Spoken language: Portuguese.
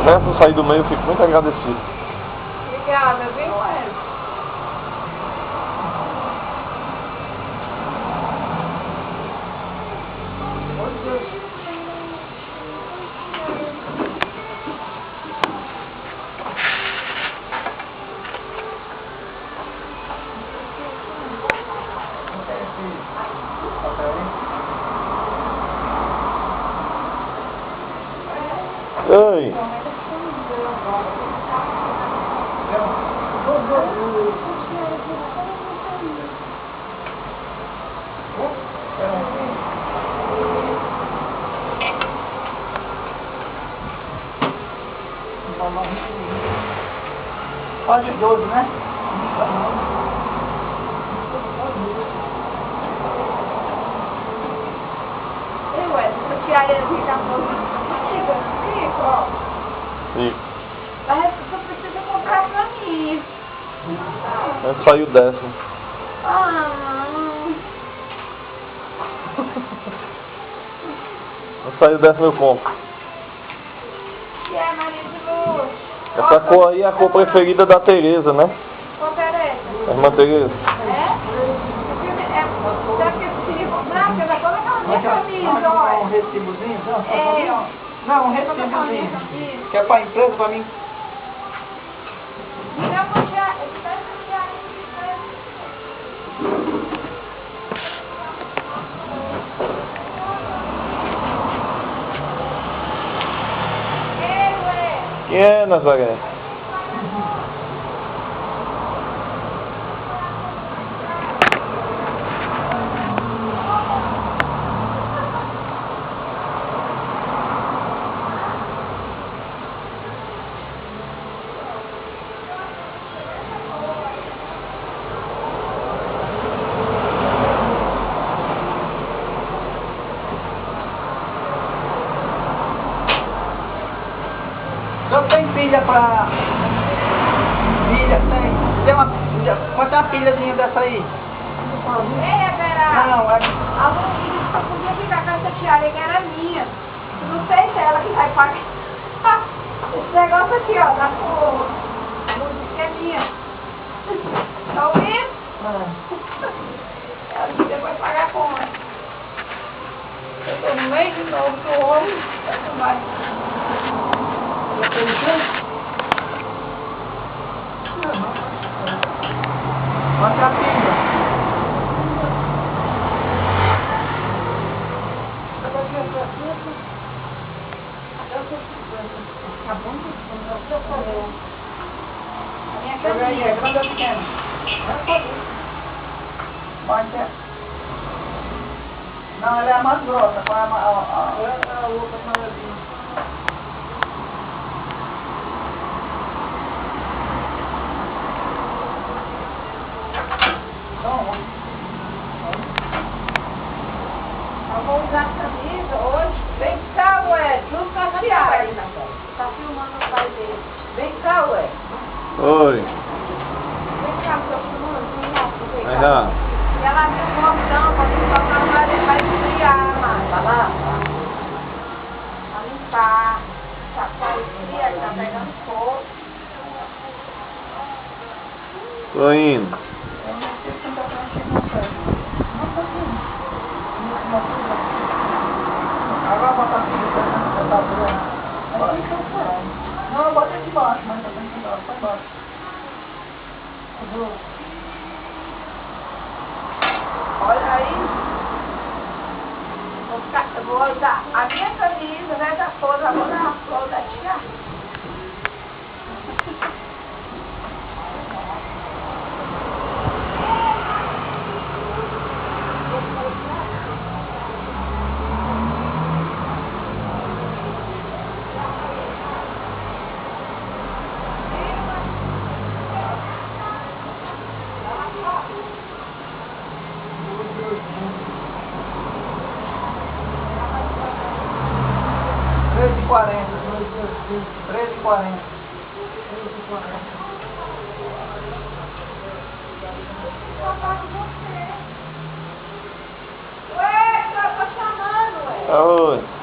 Nessa sair do meio eu fico muito agradecido. Obrigada, viu, Ed? Oi. Pode 12, né? Ei, ué, essa tiarinha aqui tá chegando, fica, ó. Fico. Mas você precisa comprar pra mim. Aí saiu décimo. Ah, Aí saiu décimo eu compro. que é, Maria de Luz? Essa cor aí é a cor preferida da Tereza, né? Qual é essa? A irmã Tereza. Será que esse recibo branco é da cor daquela minha camisa, ó? Um recibozinho, não? É, ó. Não, um recibozinho. Que é pra empresa, pra mim. Me dá uma tiara, Quem é, Nazaré? Só tem pilha pra... Pilha, tem uma... Quanto é uma pilhazinha dessa aí? Ei, Vera! Não, é... A Lu disse que eu podia ficar com essa tiara que era minha. Não sei se é ela que vai pagar. Esse negócio aqui, ó, da cor. A Lu disse que é minha. Tá ouvindo? Ela disse que depois pagar a conta. Eu tô no meio de novo do homem. Vai. Quanto é a pilha? A minha Pega aí, é caminha. grande ou pequena? Pode ser. Não, ela é a mais grossa. Qual é a outra maiorzinha? Eu vou usar a camisa hoje. Vem cá, ué. Junto com a tiara. Tá filmando o pai dele. Vem cá, ué. Oi. Vem cá, tô filmando. Vem Aí cá. já. E ela viu o botão pra limpar o trabalho e vai esfriar, mano. Vai lá. Pra limpar. Tá esfria, tá pegando fogo. Tô indo. Agora bota a pilha pra dentro. Não, bota aqui embaixo, mas tá bem embaixo, tá embaixo. Olha aí. Eu vou usar a minha camisa, né, da flor, da flor da tia. R$13,40. Ué, tá chamando, ué. Oi.